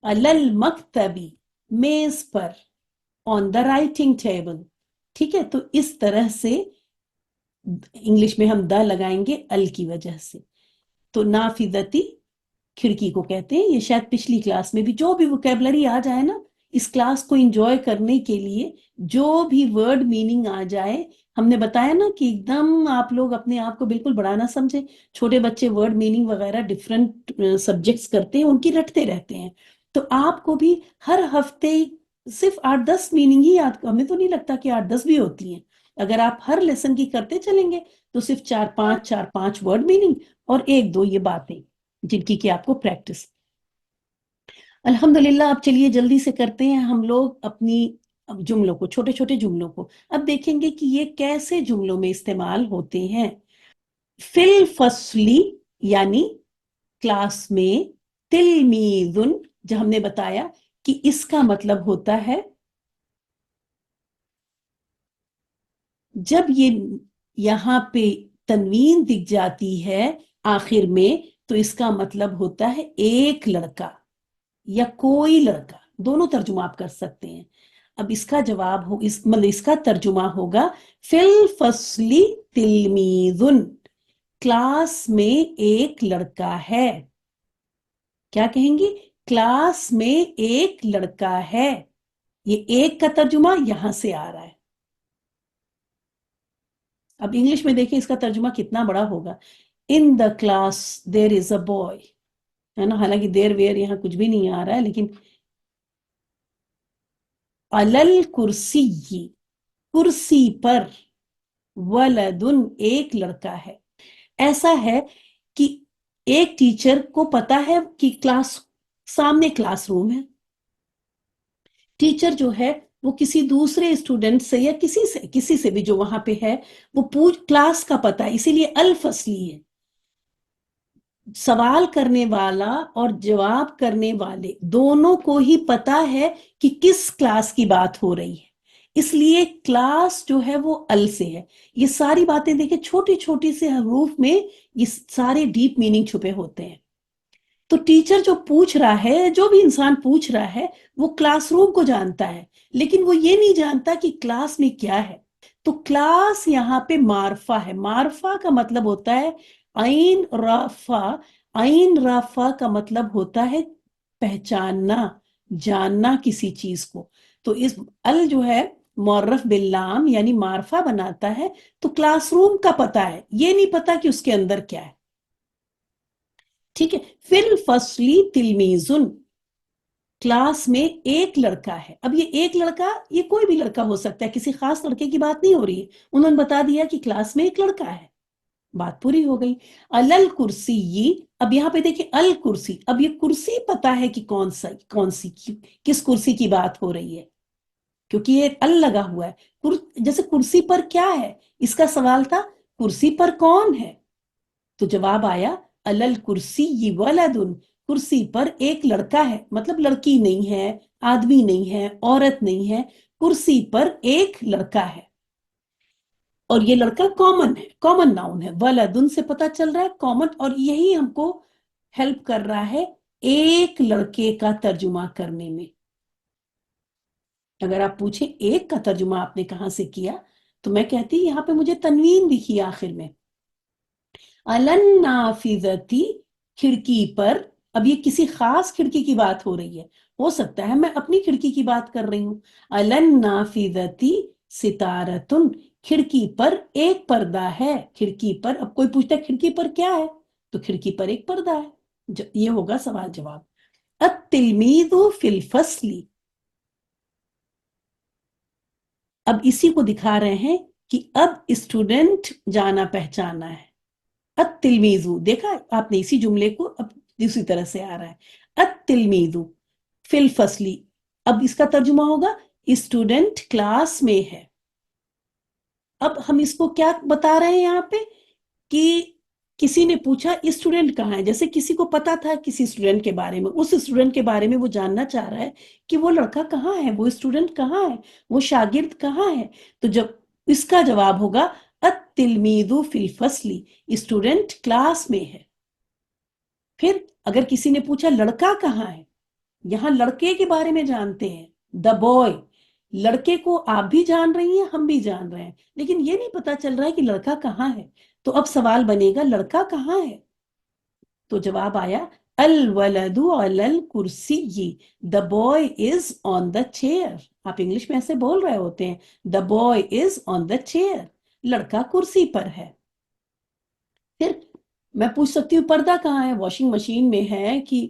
علل مکتبی، میز پر، آن دا رائٹنگ ٹیبل، ٹھیک ہے۔ تو اس طرح سے انگلش میں ہم دا لگائیں گے ال کی وجہ سے، تو نافذتی کھڑکی کو کہتے ہیں۔ یہ شاید پچھلی کلاس میں بھی جو بھی ووکیبلری آ جائے نا، اس کلاس کو انجوائے کرنے کے لیے جو بھی ورڈ میننگ آ جائے، ہم نے بتایا نا کہ ایک دم آپ لوگ اپنے آپ کو بالکل بڑا نہ سمجھیں، چھوٹے بچے ورڈ میننگ وغیرہ ڈفرینٹ سبجیکٹس کرتے ہیں، ان کی رٹتے رہتے ہیں، تو آپ کو بھی ہر ہفتے صرف 8-10 میننگ ہی یاد، ہمیں تو نہیں لگتا کہ 8-10 بھی ہوتی ہیں، اگر آپ ہر لیسن کی کرتے چلیں گے تو صرف 4-5 ورڈ میننگ اور 1-2 یہ باتیں جن کی کہ آپ کو پریکٹس۔ الحمدللہ، اب چلیے جلدی سے کرتے ہیں ہم لوگ اپنی جملوں کو، چھوٹے چھوٹے جملوں کو۔ اب دیکھیں گے کہ یہ کیسے جملوں میں استعمال ہوتے ہیں۔ فی الفصلی یعنی کلاس میں، تلمیذن جو ہم نے بتایا کہ اس کا مطلب ہوتا ہے جب یہ یہاں پہ تنوین دکھ جاتی ہے آخر میں تو اس کا مطلب ہوتا ہے ایک لڑکا یا کوئی لڑکا، دونوں ترجمہ آپ کر سکتے ہیں۔ اب اس کا جواب ہو، اس کا ترجمہ ہوگا فی الفصلی تلمیذن، کلاس میں ایک لڑکا ہے۔ کیا کہیں گی؟ کلاس میں ایک لڑکا ہے، یہ ایک کا ترجمہ یہاں سے آ رہا ہے۔ اب انگلش میں دیکھیں اس کا ترجمہ کتنا بڑا ہوگا، ان the class there is a boy, ہے نا، حالانکہ دیر ویئر یہاں کچھ بھی نہیں آ رہا ہے، لیکن علل کرسی، کرسی پر، ولدن ایک لڑکا ہے۔ ایسا ہے کہ ایک ٹیچر کو پتا ہے کہ سامنے کلاس روم ہے، ٹیچر جو ہے وہ کسی دوسرے اسٹوڈنٹ سے یا کسی سے بھی جو وہاں پہ ہے وہ کلاس کا پتا ہے، اسی لیے الفصلی ہے، سوال کرنے والا اور جواب کرنے والے دونوں کو ہی پتا ہے کہ کس کلاس کی بات ہو رہی ہے، اس لیے کلاس جو ہے وہ ال سے ہے۔ یہ ساری باتیں دیکھیں چھوٹی چھوٹی سے حروف میں یہ سارے ڈیپ میننگ چھپے ہوتے ہیں۔ تو ٹیچر جو پوچھ رہا ہے، جو بھی انسان پوچھ رہا ہے، وہ کلاس روم کو جانتا ہے، لیکن وہ یہ نہیں جانتا کہ کلاس میں کیا ہے۔ تو کلاس یہاں پہ معرفہ ہے، معرفہ کا مطلب ہوتا ہے عین رافع، عین رافع کا مطلب ہوتا ہے پہچاننا، جاننا کسی چیز کو۔ تو اس ال جو ہے معرف باللام یعنی معرفہ بناتا ہے، تو کلاس روم کا پتا ہے، یہ نہیں پتا کہ اس کے اندر کیا ہے، ٹھیک ہے۔ فی الفصلی تلمیذن، کلاس میں ایک لڑکا ہے۔ اب یہ ایک لڑکا، یہ کوئی بھی لڑکا ہو سکتا ہے، کسی خاص لڑکے کی بات نہیں ہو رہی ہے، انہوں نے بتا دیا کہ کلاس میں ایک لڑکا ہے، بات پوری ہو گئی۔ علل کرسی، اب یہاں پہ دیکھیں الکرسی، اب یہ کرسی پتا ہے کہ کون سی کس کرسی کی بات ہو رہی ہے، کیونکہ یہ ال لگا ہوا ہے۔ جیسے کرسی پر کیا ہے، اس کا سوال تھا کرسی پر کون ہے، تو جواب آیا علل کرسی ولدن، کرسی پر ایک لڑکا ہے، مطلب لڑکی نہیں ہے، آدمی نہیں ہے، عورت نہیں ہے، کرسی پر ایک لڑکا ہے، اور یہ لڑکا کامن ہے، کامن ناؤن ہے، ولدن سے پتہ چل رہا ہے کامن، اور یہی ہم کو ہیلپ کر رہا ہے ایک لڑکے کا ترجمہ کرنے میں. اگر آپ پوچھیں ایک کا ترجمہ آپ نے کہاں سے کیا تو میں کہتی یہاں پہ مجھے تنوین دکھی آخر میں. علن نافذتی کھڑکی پر. اب یہ کسی خاص کھڑکی کی بات ہو رہی ہے، ہو سکتا ہے میں اپنی کھڑکی کی بات کر رہی ہوں. علن نافذتی ستارتن، کھڑکی پر ایک پردہ ہے. کھڑکی پر، اب کوئی پوچھتا ہے کھڑکی پر کیا ہے تو کھڑکی پر ایک پردہ ہے. یہ ہوگا سوال جواب. التلمیذ فی الفصل، اب اسی کو دکھا رہے ہیں کہ اب اسٹوڈنٹ جانا پہچانا ہے. التلمیذ، دیکھا آپ نے اسی جملے کو اب دوسری طرح سے آ رہا ہے. التلمیذ فی الفصل، اب اس کا ترجمہ ہوگا اسٹوڈنٹ کلاس میں ہے. اب ہم اس کو کیا بتا رہے ہیں یہاں پہ کہ کسی نے پوچھا اسٹوڈنٹ کہاں ہے، جیسے کسی کو پتا تھا کسی اسٹوڈنٹ کے بارے میں، اس اسٹوڈنٹ کے بارے میں وہ جاننا چاہ رہا ہے کہ وہ لڑکا کہاں ہے، وہ اسٹوڈنٹ کہاں ہے، وہ شاگرد کہاں ہے. تو جب اس کا جواب ہوگا التلمیذ فی الفصل، اسٹوڈنٹ کلاس میں ہے. پھر اگر کسی نے پوچھا لڑکا کہاں ہے، یہاں لڑکے کے بارے میں جانتے ہیں، دا بوائے. لڑکے کو آپ بھی جان رہی ہیں، ہم بھی جان رہے ہیں، لیکن یہ نہیں پتا چل رہا ہے کہ لڑکا کہاں ہے. تو اب سوال بنے گا لڑکا کہاں ہے. تو جواب آیا الولد علی الکرسی، the boy is on the chair. آپ انگلش میں ایسے بول رہے ہوتے ہیں، دا boy is on the chair, لڑکا کرسی پر ہے. پھر میں پوچھ سکتی ہوں پردہ کہاں ہے، واشنگ مشین میں ہے کہ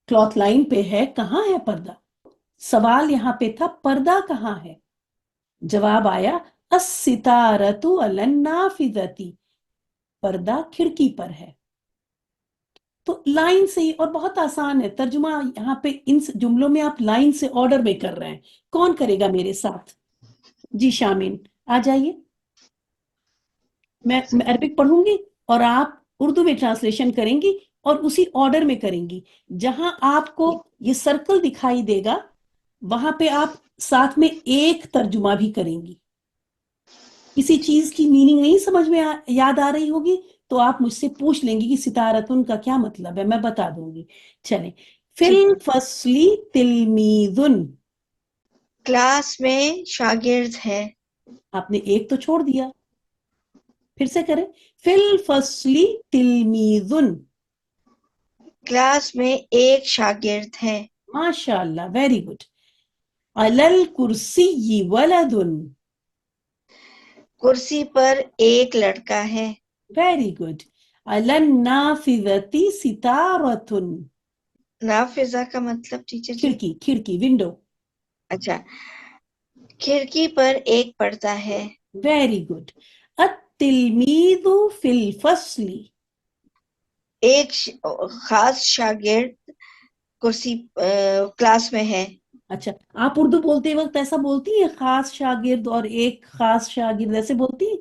کلاتھ لائن پہ ہے، کہاں ہے پردہ. سوال یہاں پہ تھا پردہ کہاں ہے. جواب آیا الستارۃ علی النافذۃ، پردہ کھڑکی پر ہے. تو لائن سے ہی، اور بہت آسان ہے ترجمہ یہاں پہ ان جملوں میں آپ لائن سے آرڈر میں کر رہے ہیں. کون کرے گا میرے ساتھ؟ جی شامین آ جائیے. میں عربک پڑھوں گی اور آپ اردو میں ٹرانسلیشن کریں گی اور اسی آرڈر میں کریں گی. جہاں آپ کو یہ سرکل دکھائی دے گا وہاں پہ آپ ساتھ میں ایک ترجمہ بھی کریں گی. کسی چیز کی میننگ نہیں سمجھ میں یاد آ رہی ہوگی تو آپ مجھ سے پوچھ لیں گی کہ ستارتن کا کیا مطلب ہے، میں بتا دوں گی. چلیں. فی الفصل تلمیذ، کلاس میں شاگرد ہے. آپ نے ایک تو چھوڑ دیا، پھر سے کریں. فی الفصل تلمیذ، کلاس میں ایک شاگرد ہے. ماشاء اللہ، ویری گڈ. علی الکرسی ولد، کرسی پر ایک لڑکا ہے. Very good. علی النافذۃ ستارۃ، نافذہ کا مطلب ٹیچر جی؟ کھڑکی، کھڑکی، ونڈو. اچھا، کھڑکی پر ایک پردہ ہے. Very good. التلمیذ فی الفصل، ایک خاص شاگرد کرسی کلاس میں ہے. اچھا آپ اردو بولتے وقت ایسا بولتی ہیں خاص شاگرد اور ایک خاص شاگرد، ایسے بولتی ہیں؟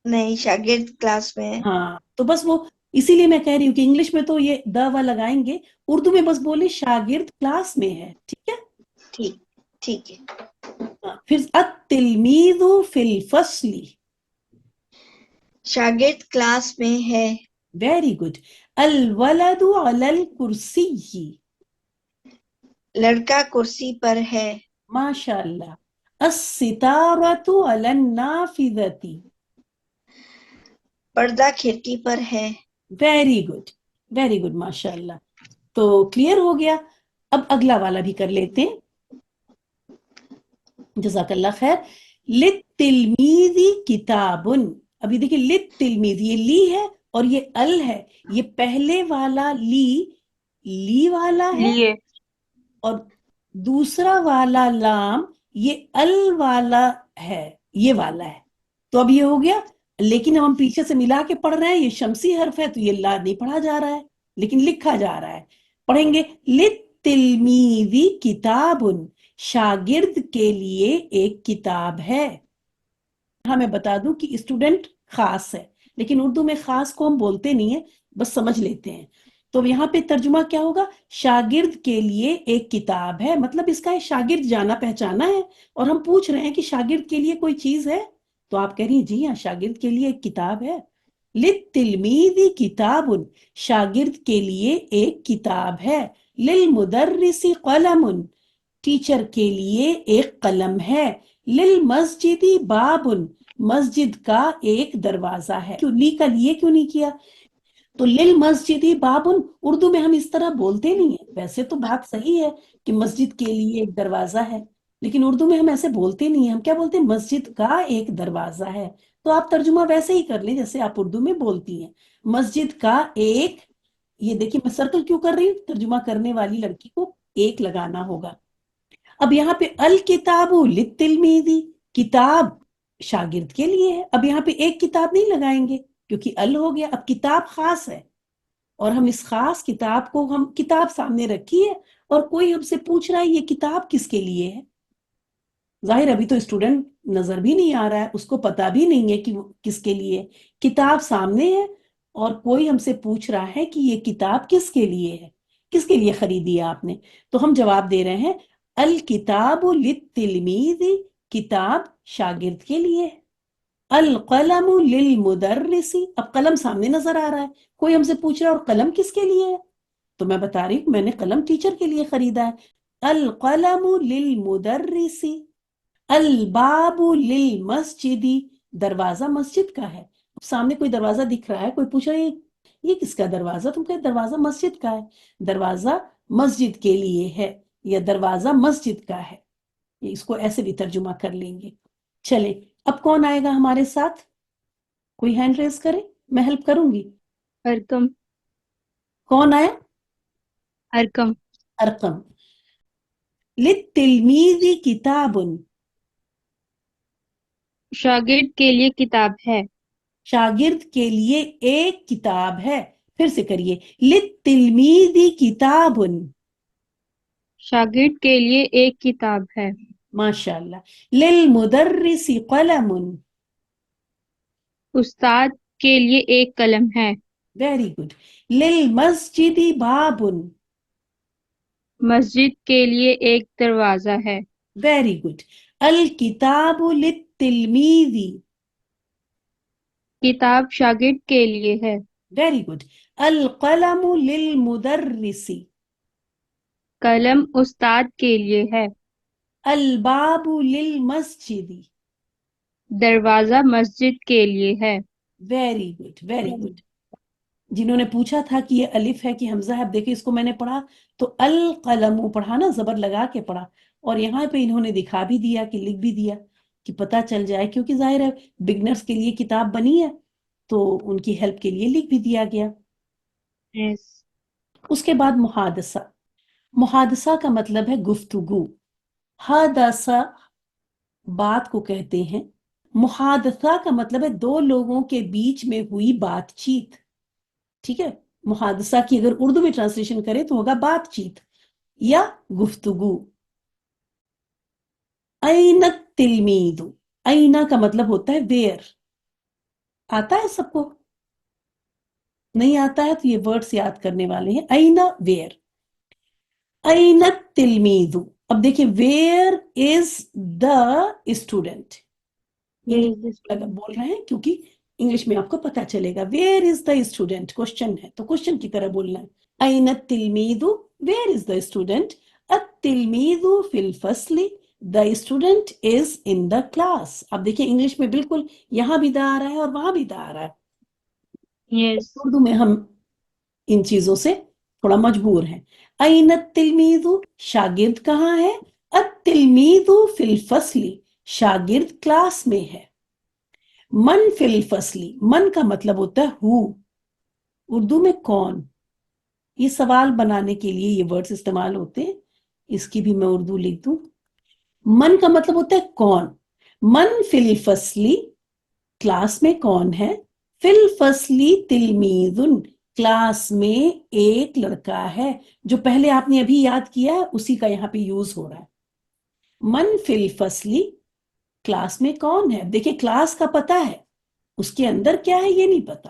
نہیں، شاگرد کلاس میں ہے. ہاں تو بس وہ اسی لیے میں کہہ رہی ہوں کہ انگلش میں تو یہ دوا لگائیں گے، اردو میں بس بولے شاگرد کلاس میں ہے. ٹھیک ہے. ٹھیک ہے. پھر التلمیذ فی الفصل، شاگرد کلاس میں ہے. Very good. الولد علی الکرسی، لڑکا کرسی پر ہے. ماشاء اللہ. الستارۃ علی النافذۃ، پردہ کھڑکی پر ہے. ویری گڈ، ویری گڈ، ماشاء اللہ. تو کلیئر ہو گیا. اب اگلا والا بھی کر لیتے ہیں. جزاک اللہ خیر. للتلمیذ کتاب، ابھی دیکھیں للتلمیذ، یہ لی ہے اور یہ ال ہے. یہ پہلے والا لی والا ہے لیے اور دوسرا والا لام یہ ال والا ہے، یہ والا ہے. تو اب یہ ہو گیا. لیکن ہم پیچھے سے ملا کے پڑھ رہے ہیں، یہ شمسی حرف ہے تو یہ لا نہیں پڑھا جا رہا ہے لیکن لکھا جا رہا ہے. پڑھیں گے للتلمیذ کتاب، شاگرد کے لیے ایک کتاب ہے. ہاں میں بتا دوں کہ اسٹوڈنٹ خاص ہے لیکن اردو میں خاص کو ہم بولتے نہیں ہیں، بس سمجھ لیتے ہیں. تو یہاں پہ ترجمہ کیا ہوگا؟ شاگرد کے لیے ایک کتاب ہے. مطلب اس کا ہے شاگرد جانا پہچانا ہے اور ہم پوچھ رہے ہیں کہ شاگرد کے لیے کوئی چیز ہے تو آپ کہہ رہی ہیں جی ہاں شاگرد کے لیے ایک کتاب ہے. للتلمیذ کتاب، شاگرد کے لیے ایک کتاب ہے. للمدرس قلم، ٹیچر کے لیے ایک قلم ہے. للمسجد باب، مسجد کا ایک دروازہ ہے. کیوں لی کا لیے کیوں نہیں کیا؟ تو للمسجد باب، اردو میں ہم اس طرح بولتے نہیں ہیں. ویسے تو بات صحیح ہے کہ مسجد کے لیے ایک دروازہ ہے، لیکن اردو میں ہم ایسے بولتے نہیں ہیں. ہم کیا بولتے ہیں؟ مسجد کا ایک دروازہ ہے. تو آپ ترجمہ ویسے ہی کر لیں جیسے آپ اردو میں بولتی ہیں. مسجد کا ایک، یہ دیکھیں میں سرکل کیوں کر رہی ہوں؟ ترجمہ کرنے والی لڑکی کو ایک لگانا ہوگا. اب یہاں پہ الکتاب للتلمیذ، کتاب شاگرد کے لیے ہے. اب یہاں پہ ایک کتاب نہیں لگائیں گے کیونکہ ال ہو گیا. اب کتاب خاص ہے اور ہم اس خاص کتاب کو، ہم کتاب سامنے رکھی ہے اور کوئی ہم سے پوچھ رہا ہے یہ کتاب کس کے لیے ہے. ظاہر ابھی تو اسٹوڈنٹ نظر بھی نہیں آ رہا ہے، اس کو پتا بھی نہیں ہے کہ وہ کس کے لیے ہے. کتاب سامنے ہے اور کوئی ہم سے پوچھ رہا ہے کہ یہ کتاب کس کے لیے ہے، کس کے لیے خریدی ہے آپ نے. تو ہم جواب دے رہے ہیں الکتاب للتلمیذ، کتاب شاگرد کے لیے ہے. القلم للمدرس، اب قلم سامنے نظر آ رہا ہے، کوئی ہم سے پوچھ رہا ہے اور قلم کس کے لیے ہے؟ تو میں بتا رہی ہوں میں نے قلم ٹیچر کے لیے خریدا ہے. القلم للمدرس. الباب للمسجد، دروازہ مسجد کا ہے. اب سامنے کوئی دروازہ دکھ رہا ہے، کوئی پوچھ رہا ہے یہ کس کا دروازہ؟ تم کہتے دروازہ مسجد کا ہے. دروازہ مسجد کے لیے ہے یا دروازہ مسجد کا ہے. اس کو ایسے بھی ترجمہ کر لیں گے. چلیں اب کون آئے گا ہمارے ساتھ؟ کوئی ہینڈ ریز کرے، میں ہیلپ کروں گی. ارکم. کون آیا؟ ارکم. ارقم. للتلمیذ کتاب، شاگرد کے لیے کتاب ہے. شاگرد کے لیے ایک کتاب ہے. پھر سے کریے، للتلمیذ کتاب. شاگرد کے لیے ایک کتاب ہے. ماشاءاللہ. للمدرس قلم. استاد کے لیے ایک قلم ہے. Very good. للمسجد باب. مسجد کے لیے ایک دروازہ ہے. Very good. الکتاب للتلمیذ. کتاب شاگرد کے لیے ہے. Very good. القلم للمدرس. قلم استاد کے لیے ہے. الباب للمسجد. دروازہ مسجد کے لیے ہے. Very good very good. جنہوں نے پوچھا تھا کہ یہ الف ہے کہ حمزہ ہے، اب دیکھیں اس کو میں نے پڑھا تو القلم پڑھا نا، زبر لگا کے پڑھا، اور یہاں پہ انہوں نے دکھا بھی دیا کہ لکھ بھی دیا کہ پتہ چل جائے، کیونکہ ظاہر ہے بگنرز کے لیے کتاب بنی ہے تو ان کی ہیلپ کے لیے لکھ بھی دیا گیا. Yes. اس کے بعد محادثہ. محادثہ کا مطلب ہے گفتگو. حادثہ بات کو کہتے ہیں. محادثہ کا مطلب ہے دو لوگوں کے بیچ میں ہوئی بات چیت. ٹھیک ہے، محادثہ کی اگر اردو میں ٹرانسلیشن کرے تو ہوگا بات چیت یا گفتگو. این التلمیذ، اینا کا مطلب ہوتا ہے ویئر. آتا ہے سب کو؟ نہیں آتا ہے تو یہ ورڈز یاد کرنے والے ہیں. اینا ویئر. این التلمیذ. اب دیکھیں ویئر از دا اسٹوڈنٹ. بول رہے ہیں کیونکہ انگلش میں آپ کو پتا چلے گا. Where is the student question ہے تو کوشچن کی طرح بولنا ہے. این التلمیذ، ویئر از دا اسٹوڈنٹ. التلمیذ فی الفصل، the student is in the class. اب دیکھیں انگلش میں بالکل یہاں بھی دا آ رہا ہے اور وہاں بھی دا آ رہا ہے. Yes. اردو میں ہم ان چیزوں سے تھوڑا مجبور ہیں. این التلمیذ، شاگرد کہاں ہے؟ التلمیذ فی الفصل، شاگرد کلاس میں ہے. من فی الفصل، من کا مطلب ہوتا ہے ہو، اردو میں کون. یہ سوال بنانے کے لیے یہ ورڈز استعمال ہوتے ہیں، اس کی بھی میں اردو لکھ دوں. من کا مطلب ہوتا ہے کون. من فی الفصل، کلاس میں کون ہے. فی الفصل تلمیذ، کلاس میں ایک لڑکا ہے. جو پہلے آپ نے ابھی یاد کیا ہے اسی کا یہاں پہ یوز ہو رہا ہے. من فی الفصل، کلاس میں کون ہے. دیکھیں کلاس کا پتہ ہے، اس کے اندر کیا ہے یہ نہیں پتا،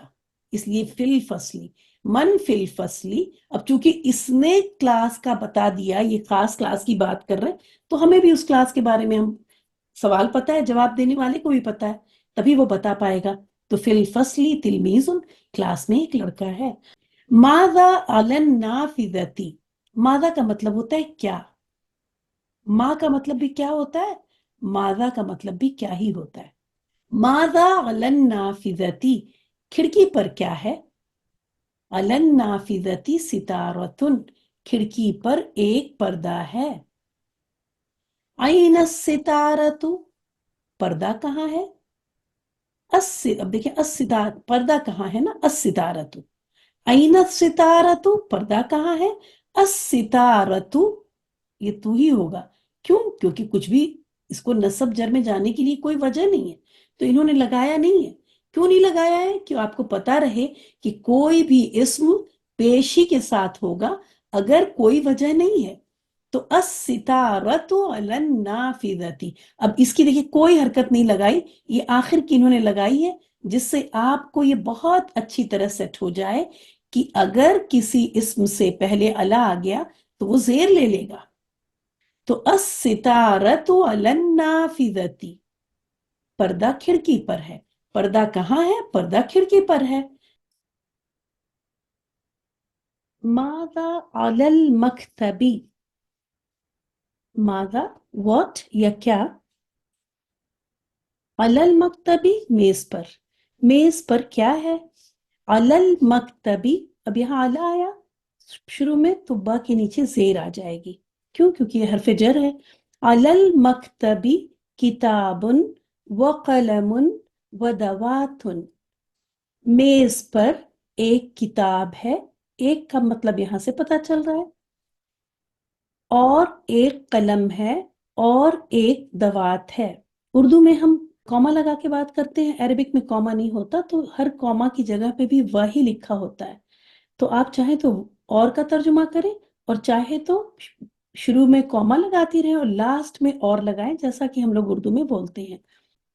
اس لیے فی الفصل. من فی الفصل. اب چونکہ اس نے کلاس کا بتا دیا، یہ خاص کلاس کی بات کر رہے ہیں تو ہمیں بھی اس کلاس کے بارے میں ہم سوال پتا ہے، جواب دینے والے کو بھی پتا ہے، تبھی وہ بتا پائے گا. تو فی الفصل تلمیذ، کلاس میں ایک لڑکا ہے. ماذا علی النافذتی، ماذا کا مطلب ہوتا ہے کیا، ما کا مطلب بھی کیا ہوتا ہے، ماذا کا مطلب بھی کیا ہی ہوتا ہے. ماذا علی النافذتی، کھڑکی پر کیا ہے، علی النافذتی ستارۃ، کھڑکی پر ایک پردہ ہے. عین الستارۃ، پردہ کہاں ہے، اب دیکھیں الستار، پردہ کہاں ہے نا، الستارۃ. عین الستارۃ، پردہ کہاں ہے، الستارۃ، یہ تو ہی ہوگا. کیوں؟ کیونکہ کچھ بھی اس کو نصب جر میں جانے کے لیے کوئی وجہ نہیں ہے، تو انہوں نے لگایا نہیں ہے. کیوں نہیں لگایا ہے؟ کہ آپ کو پتا رہے کہ کوئی بھی اسم پیشی کے ساتھ ہوگا اگر کوئی وجہ نہیں ہے. تو الستارۃ علی النافذۃ، اب اس کی دیکھیں کوئی حرکت نہیں لگائی، یہ آخر کی انہوں نے لگائی ہے جس سے آپ کو یہ بہت اچھی طرح سیٹ ہو جائے کہ اگر کسی اسم سے پہلے الا آ گیا تو وہ زیر لے لے گا. تو الستارۃ علی النافذۃ، پردہ کھڑکی پر ہے. پردہ کہاں ہے، پردہ کھڑکی پر ہے. ماذا علی المکتب، ماذا واٹ یا کیا، علی المکتبی میز پر، میز پر کیا ہے، علی المکتبی، اب یہاں علی آیا شروع میں تو با کے نیچے زیر آ جائے گی. کیوں؟ کیونکہ یہ حرف جر ہے. علی المکتبی کتاب وقلم ودوات، میز پر ایک کتاب ہے، ایک کا مطلب یہاں سے پتہ چل رہا ہے، اور ایک قلم ہے اور ایک دوات ہے. اردو میں ہم کوما لگا کے بات کرتے ہیں، عربک میں کوما نہیں ہوتا، تو ہر کوما کی جگہ پہ بھی وہی لکھا ہوتا ہے. تو آپ چاہیں تو اور کا ترجمہ کریں اور چاہے تو شروع میں کوما لگاتی رہیں اور لاسٹ میں اور لگائیں، جیسا کہ ہم لوگ اردو میں بولتے ہیں.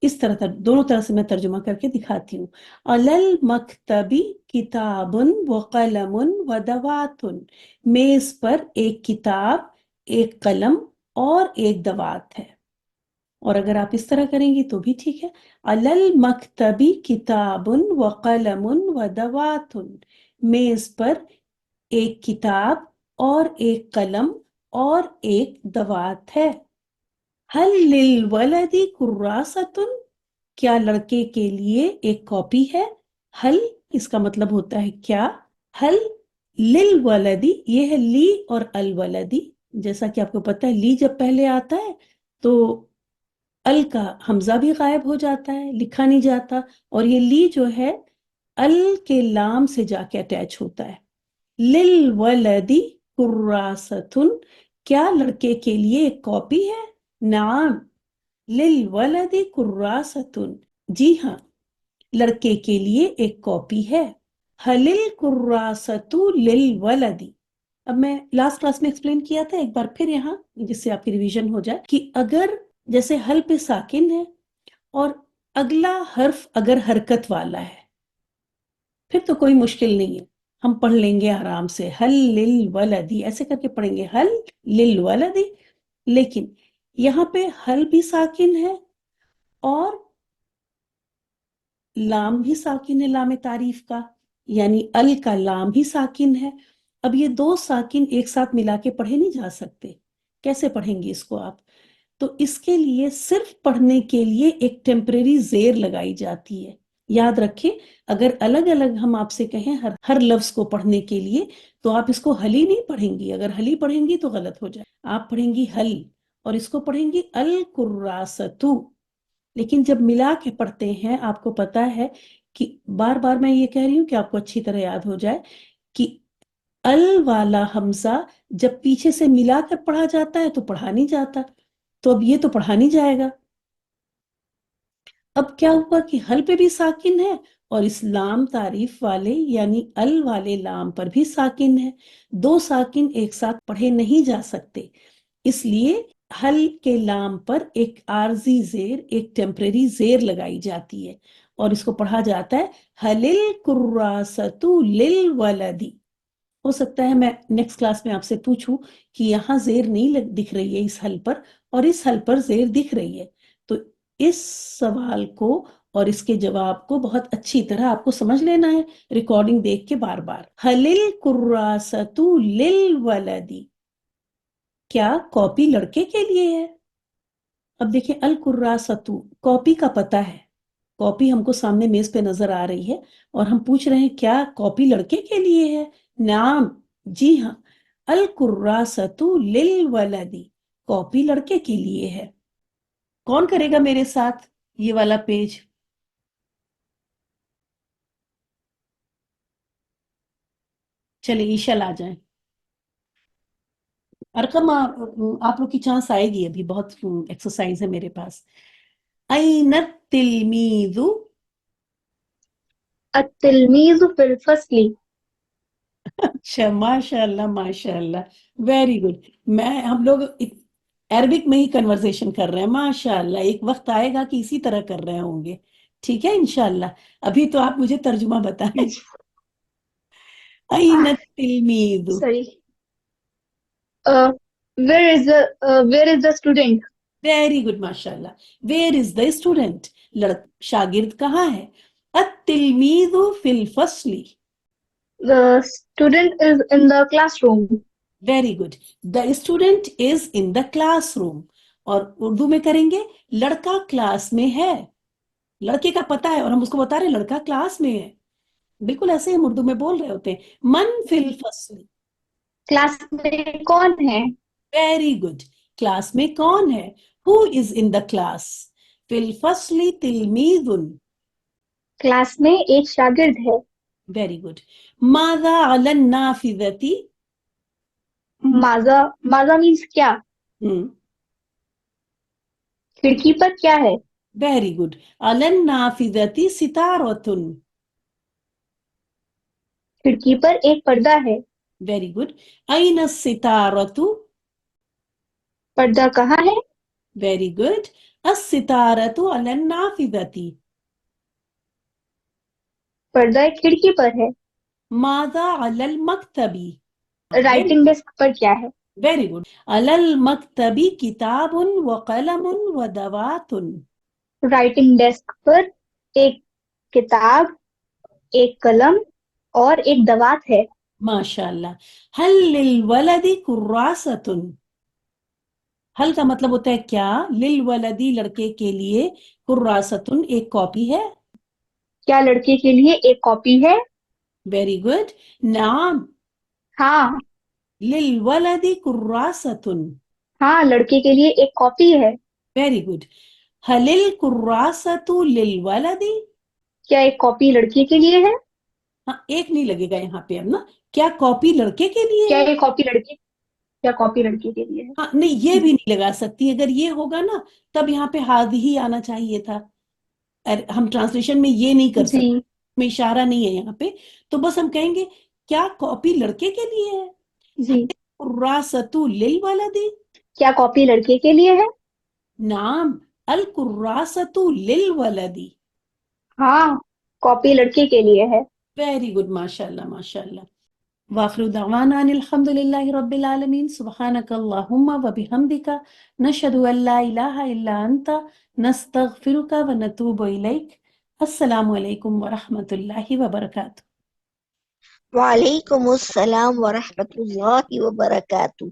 اس طرح دونوں طرح سے میں ترجمہ کر کے دکھاتی ہوں. علی المکتبی کتاب وقلم ودوات، میز پر ایک کتاب، ایک قلم اور ایک دوات ہے. اور اگر آپ اس طرح کریں گی تو بھی ٹھیک ہے. علی المکتبی کتاب وقلم ودوات، میز پر ایک کتاب اور ایک قلم اور ایک دوات ہے. حل للولد کراست، کیا لڑکے کے لیے ایک کاپی ہے. حل اس کا مطلب ہوتا ہے کیا. حل للولدی، یہ ہے لی اور الولدی، جیسا کہ آپ کو پتہ ہے لی جب پہلے آتا ہے تو ال کا حمزہ بھی غائب ہو جاتا ہے، لکھا نہیں جاتا، اور یہ لی جو ہے ال کے لام سے جا کے اٹیچ ہوتا ہے. للولدی کراستن، کیا لڑکے کے لیے ایک کاپی ہے. نعم للولد کراستن، جی ہاں لڑکے کے لیے ایک کاپی ہے. حل الکراست للولد، اب میں لاسٹ کلاس میں ایکسپلین کیا تھا ایک بار پھر یہاں جس سے آپ کی ریویژن ہو جائے کہ اگر جیسے حل پہ ساکن ہے اور اگلا حرف اگر حرکت والا ہے پھر تو کوئی مشکل نہیں ہے، ہم پڑھ لیں گے آرام سے. حل للولدی ایسے کر کے پڑھیں گے، حل للولدی. لیکن یہاں پہ حل بھی ساکن ہے اور لام بھی ساکن ہے، لام تعریف کا، یعنی ال کا لام بھی ساکن ہے. اب یہ دو ساکن ایک ساتھ ملا کے پڑھے نہیں جا سکتے، کیسے پڑھیں گے اس کو آپ؟ تو اس کے لیے صرف پڑھنے کے لیے ایک ٹیمپریری زیر لگائی جاتی ہے. یاد رکھیں اگر الگ الگ ہم آپ سے کہیں ہر لفظ کو پڑھنے کے لیے تو آپ اس کو حلی نہیں پڑھیں گی، اگر حلی پڑھیں گی تو غلط ہو جائے. آپ پڑھیں گی حل اور اس کو پڑھیں گی الکراستو. لیکن جب ملا کے پڑھتے ہیں آپ کو پتا ہے کہ بار بار میں یہ کہہ رہی ہوں کہ آپ کو اچھی طرح یاد ہو جائے کہ ال والا حمزہ جب پیچھے سے ملا کر پڑھا جاتا ہے تو پڑھا نہیں جاتا، تو اب یہ تو پڑھا نہیں جائے گا. اب کیا ہوا کہ حل پہ بھی ساکن ہے اور اس لام تعریف والے یعنی ال والے لام پر بھی ساکن ہے. دو ساکن ایک ساتھ پڑھے نہیں جا سکتے، اس لیے حل کے لام پر ایک عارضی زیر، ایک ٹیمپریری زیر لگائی جاتی ہے اور اس کو پڑھا جاتا ہے حل الکراست للولدی. ہو سکتا ہے میں نیکسٹ کلاس میں آپ سے پوچھوں کہ یہاں زیر نہیں دکھ رہی ہے اس حل پر اور اس حل پر زیر دکھ رہی ہے، تو اس سوال کو اور اس کے جواب کو بہت اچھی طرح آپ کو سمجھ لینا ہے ریکارڈنگ دیکھ کے بار بار. حلل کراسۃ للولدی، کیا کاپی لڑکے کے لیے ہے؟ اب دیکھیں الکراسۃ، کاپی کا پتہ ہے، کاپی ہم کو سامنے میز پہ نظر آ رہی ہے اور ہم پوچھ رہے ہیں کیا کاپی لڑکے کے لیے ہے؟ نعم، جی ہاں، الکراسۃ للولدی، کاپی لڑکے کے لیے ہے. کون کرے گا میرے ساتھ یہ والا پیج؟ چلے ایشل آ جائیں. ارقم آپ لوگ کی چانس آئے گی، ابھی بہت ایکسرسائز ہے میرے پاس. این التلمیذ، التلميذ في الفصل. اچھا ماشاء اللہ ماشاء اللہ، ویری گڈ. ہم لوگ عربک میں ہی کنورزیشن کر رہے ہیں، ماشاء اللہ. ایک وقت آئے گا کہ اسی طرح کر رہے ہوں گے، ٹھیک ہے انشاءاللہ. ابھی تو آپ مجھے ترجمہ بتائیں. این التلمیذ، Sorry. Where is the student? Very good ماشاء اللہ. ویئر از دا اسٹوڈنٹ، شاگرد کہاں ہے؟ التلمیذ فی الفصل، The student is in the classroom. Very good. The student is in the class روم. اور اردو میں کریں گے لڑکا کلاس میں ہے. لڑکے کا پتہ ہے اور ہم اس کو بتا رہے ہیں لڑکا کلاس میں ہے. بالکل ایسے ہم اردو میں بول رہے ہوتے ہیں. من فی الفصل، Class میں کون ہے؟ Very good. کلاس میں کون ہے؟ ہو از ان دا کلاس. فی الفصل تلمیذ، کلاس میں ایک شاگرد ہے. Very good. ماذا علی النافذۃ، ماذا means کیا؟ کھڑکی پر کیا ہے؟ Very good. علی النافذۃ ستارۃ، کھڑکی پر ایک پردہ ہے. Very good. این الستارۃ، پردہ کہاں ہے؟ Very good. الستارۃ علی النافذۃ. پردہ ایک کھڑکی پر ہے. ماذا علی المکتب، رائٹنگ ڈیسک پر کیا ہے؟ Very good. علی المکتب کتاب و قلم و دوات. رائٹنگ ڈیسک پر ایک کتاب، ایک قلم اور ایک دوات ہے. ماشاء اللہ. حل للولد کراسۃ، حل کا مطلب ہوتا ہے کیا، للولدی لڑکے کے لیے، کراسۃ ایک کاپی ہے. کیا لڑکے کے لیے ایک کاپی ہے؟ Very good. نعم، ہاں. للولد کراسۃ، ہاں، لڑکے کے لیے ایک کاپی ہے. Very good. حل الکراسۃ للولد، کیا ایک کاپی لڑکے کے لیے ہے؟ ہاں ایک نہیں لگے گا یہاں پہ اب نا. کیا کاپی لڑکے کے لیے کیا ہے؟ یہ کاپی لڑکے کے لیے ہے؟ ہاں نہیں، یہ بھی نہیں لگا سکتی. اگر یہ ہوگا نا تب یہاں پہ ہی آنا چاہیے تھا. ہم ٹرانسلیشن میں یہ نہیں کر جی. سکتے، میں اشارہ نہیں ہے یہاں پہ. تو بس ہم کہیں گے کیا کاپی لڑکے کے لیے ہے؟ جی. الکراسۃ للولد، کیا کاپی لڑکے کے لیے ہے؟ نعم الکراسۃ للولد. ہاں، کاپی لڑکے کے لیے ہے. ویری گڈ ماشاء اللہ ماشاء اللہ. واخر دعوانا ان الحمد للہ رب العالمین. سبحانک اللہم و بحمدک، نشہد ان لا الہ الا انت، نستغفرک و نتوب الیک. السلام علیکم ورحمۃ اللہ وبرکاتہ. وعلیکم السلام ورحمۃ اللہ وبرکاتہ.